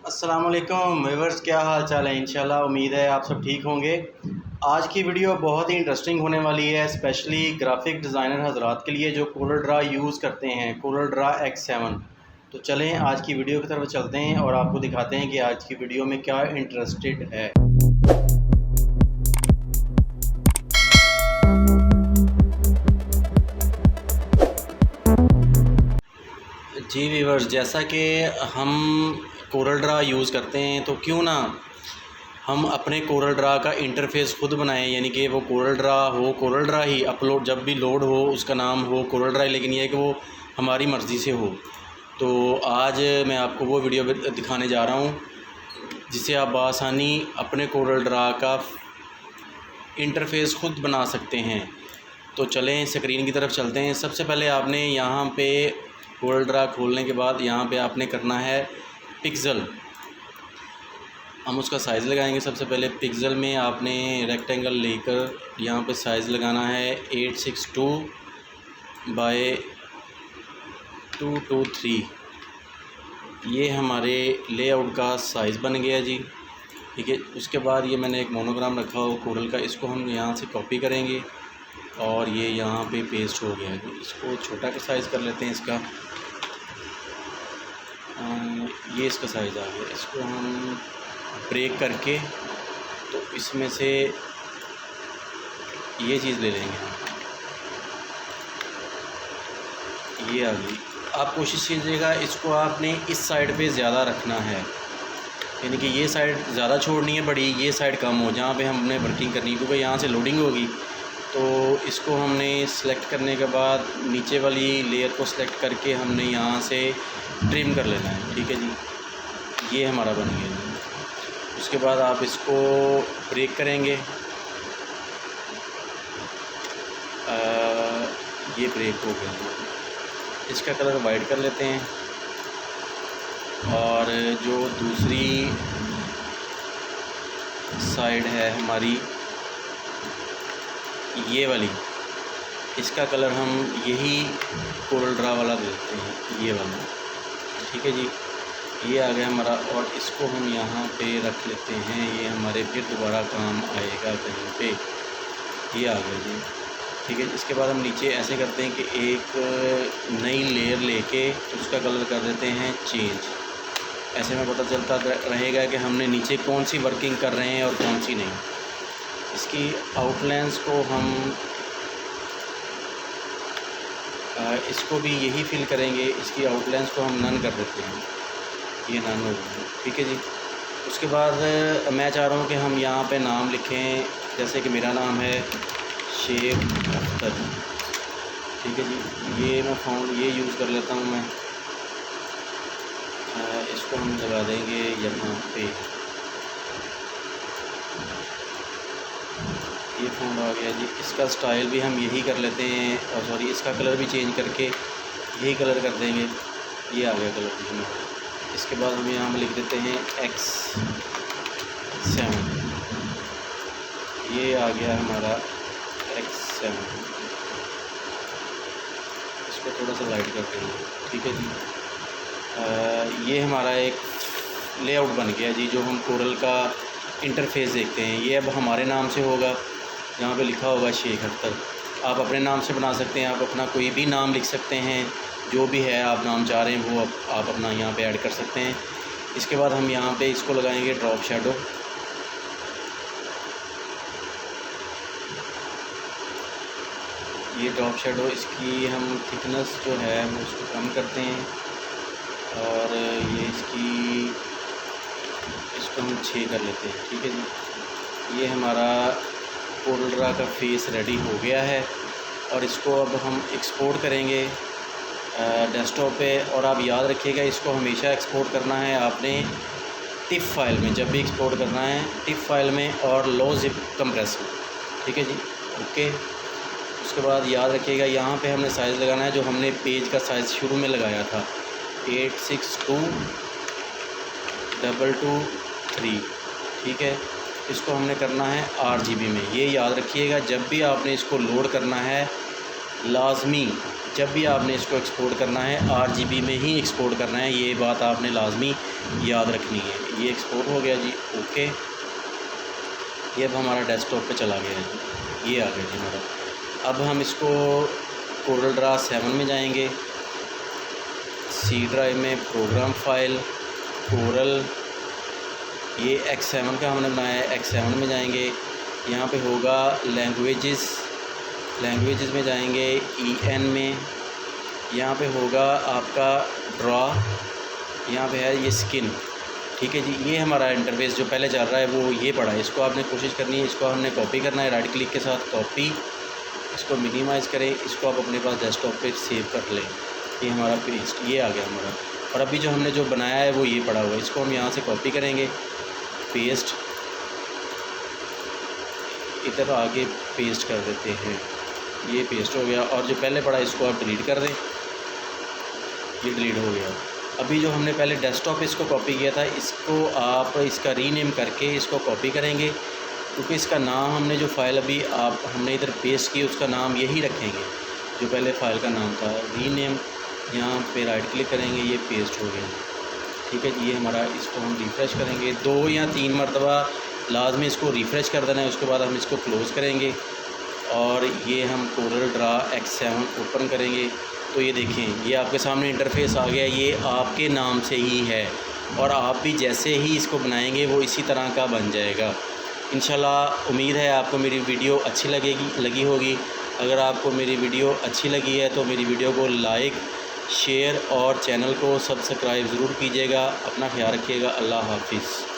अस्सलाम वालेकुम व्यूअर्स, क्या हाल चाल है। इंशाल्लाह उम्मीद है आप सब ठीक होंगे। आज की वीडियो बहुत ही इंटरेस्टिंग होने वाली है, स्पेशली ग्राफिक डिज़ाइनर हजरात के लिए जो कोरल ड्रा यूज़ करते हैं, कोरल ड्रा X7। तो चलें आज की वीडियो की तरफ चलते हैं और आपको दिखाते हैं कि आज की वीडियो में क्या इंटरेस्टेड है। जी व्यूअर्स, जैसा कि हम कोरल ड्रा यूज़ करते हैं तो क्यों ना हम अपने कोरल ड्रा का इंटरफेस खुद बनाएं, यानी कि वो कोरल ड्रा हो, कोरल ड्रा ही अपलोड जब भी लोड हो उसका नाम हो कोरल ड्रा, लेकिन ये है कि वो हमारी मर्ज़ी से हो। तो आज मैं आपको वो वीडियो दिखाने जा रहा हूँ जिससे आप बआसानी अपने कोरल ड्रा का इंटरफेस खुद बना सकते हैं। तो चलें स्क्रीन की तरफ चलते हैं। सबसे पहले आपने यहाँ पे कोरल ड्रा खोलने के बाद यहाँ पे आपने करना है पिक्सल। हम उसका साइज़ लगाएंगे। सबसे पहले पिक्सल में आपने रेक्टेंगल लेकर यहाँ पे साइज़ लगाना है 862 बाय 223। ये हमारे लेआउट का साइज़ बन गया जी, ठीक है। उसके बाद ये मैंने एक मोनोग्राम रखा हो कोरल का, इसको हम यहाँ से कॉपी करेंगे और ये यहाँ पे पेस्ट हो गया है। इसको छोटा का साइज़ कर लेते हैं इसका। ये इसका साइज़ आ गया। इसको हम ब्रेक करके तो इसमें से ये चीज़ ले लेंगे हम। ये आ गई। आप कोशिश कीजिएगा इसको आपने इस साइड पे ज़्यादा रखना है, यानी कि ये साइड ज़्यादा छोड़नी है बड़ी, ये साइड कम हो जहाँ पे हमने वर्किंग करनी है, क्योंकि यहाँ से लोडिंग होगी। तो इसको हमने सेलेक्ट करने के बाद नीचे वाली लेयर को सेलेक्ट करके हमने यहाँ से ट्रिम कर लेना है, ठीक है जी। ये हमारा बन गया जी। उसके बाद आप इसको ब्रेक करेंगे। ये ब्रेक हो गया। इसका कलर वाइट कर लेते हैं और जो दूसरी साइड है हमारी ये वाली, इसका कलर हम यही कोरल ड्रा वाला दे देते हैं, ये वाला, ठीक है जी। ये आ गया हमारा और इसको हम यहाँ पे रख लेते हैं। ये हमारे फिर दोबारा काम आएगा कहीं पे। ये आ गया जी, ठीक है। इसके बाद हम नीचे ऐसे करते हैं कि एक नई लेयर लेके उसका कलर कर देते हैं चेंज। ऐसे में पता चलता रहेगा कि हमने नीचे कौन सी वर्किंग कर रहे हैं और कौन सी नहीं। इसकी आउटलाइंस को हम इसको भी यही फिल करेंगे। इसकी आउटलाइंस को हम नन कर देते हैं, ये नन हो गई, ठीक है जी। उसके बाद मैं चाह रहा हूँ कि हम यहाँ पे नाम लिखें, जैसे कि मेरा नाम है शेख अख्तर, ठीक है जी। ये मैं फ़ॉन्ट ये यूज़ कर लेता हूँ मैं। इसको हम लगा देंगे यहाँ पे। ये फ़ॉन्ट आ गया जी। इसका स्टाइल भी हम यही कर लेते हैं, और सॉरी इसका कलर भी चेंज करके यही कलर कर देंगे। ये आ गया कलर भी हमारा। इसके बाद हम यहाँ में लिख देते हैं X7। ये आ गया हमारा X7। इसको थोड़ा सा लाइट करते हैं, ठीक है जी। ये हमारा एक लेआउट बन गया जी, जो हम कोरल का इंटरफेस देखते हैं। ये अब हमारे नाम से होगा, यहाँ पे लिखा होगा शेख अख्तर। आप अपने नाम से बना सकते हैं, आप अपना कोई भी नाम लिख सकते हैं, जो भी है आप नाम चाह रहे हैं वो आप अपना यहाँ पे ऐड कर सकते हैं। इसके बाद हम यहाँ पे इसको लगाएंगे ड्रॉप शैडो। ये ड्रॉप शैडो, इसकी हम थिकनेस जो है वो उसको कम करते हैं और ये इसको हम 6 कर लेते हैं, ठीक है जी। ये हमारा कोरल ड्रा का फेस रेडी हो गया है और इसको अब हम एक्सपोर्ट करेंगे डेस्कटॉप पे। और आप याद रखिएगा इसको हमेशा एक्सपोर्ट करना है आपने टिप फाइल में, जब भी एक्सपोर्ट करना है टिप फाइल में और लो जिप कंप्रेस में, ठीक है जी, ओके। उसके बाद याद रखिएगा यहाँ पे हमने साइज़ लगाना है जो हमने पेज का साइज़ शुरू में लगाया था 862/223, ठीक है। इसको हमने करना है 8 GB में। ये याद रखिएगा जब भी आपने इसको लोड करना है लाजमी जब भी आपने इसको एक्सपोर्ट करना है RGB में ही एक्सपोर्ट करना है, ये बात आपने लाजमी याद रखनी है। ये एक्सपोर्ट हो गया जी, ओके। ये अब हमारा डेस्कटॉप पे चला गया है जी, ये आ गया जी हमारा। अब हम इसको कोरल ड्रा 7 में जाएंगे, सी ड्राइव में प्रोग्राम फाइल कोरल, ये X7 का हमने बनाया है, X7 में जाएंगे। यहाँ पे होगा लैंग्वेजेस में जाएंगे, EN में। यहाँ पे होगा आपका ड्रा, यहाँ पे है ये स्किन, ठीक है जी। ये हमारा इंटरफेस जो पहले चल रहा है वो ये पड़ा है। इसको आपने कोशिश करनी है, इसको हमने कॉपी करना है, राइट क्लिक के साथ कॉपी, इसको मिनिमाइज़ करें, इसको आप अपने पास डेस्कटॉप पे सेव कर लें। ये हमारा पेस्ट ये आ गया हमारा। और अभी जो हमने जो बनाया है वो ये पड़ा हुआ है, इसको हम यहाँ से कॉपी करेंगे, पेस्ट, इधर आगे पेस्ट कर देते हैं, ये पेस्ट हो गया। और जो पहले पड़ा इसको आप डिलीट कर दें, ये डिलीट हो गया। अभी जो हमने पहले डेस्कटॉप पे इसको कॉपी किया था, इसको आप इसका रीनेम करके इसको कॉपी करेंगे, क्योंकि इसका नाम हमने जो फ़ाइल अभी हमने इधर पेस्ट की उसका नाम यही रखेंगे जो पहले फ़ाइल का नाम था। रीनेम, यहाँ पे राइट क्लिक करेंगे, ये पेस्ट हो गया, ठीक है जी। ये हमारा, इसको हम रिफ़्रेश करेंगे 2 या 3 मरतबा लाजमी इसको रिफ़्रेश कर देना है। उसके बाद हम इसको क्लोज़ करेंगे और ये हम कोरल ड्रा X7 ओपन करेंगे तो ये देखें, ये आपके सामने इंटरफेस आ गया। ये आपके नाम से ही है और आप भी जैसे ही इसको बनाएंगे वो इसी तरह का बन जाएगा। इंशाल्लाह उम्मीद है आपको मेरी वीडियो अच्छी लगी होगी। अगर आपको मेरी वीडियो अच्छी लगी है तो मेरी वीडियो को लाइक, शेयर और चैनल को सब्सक्राइब ज़रूर कीजिएगा। अपना ख्याल रखिएगा। अल्लाह हाफिज़।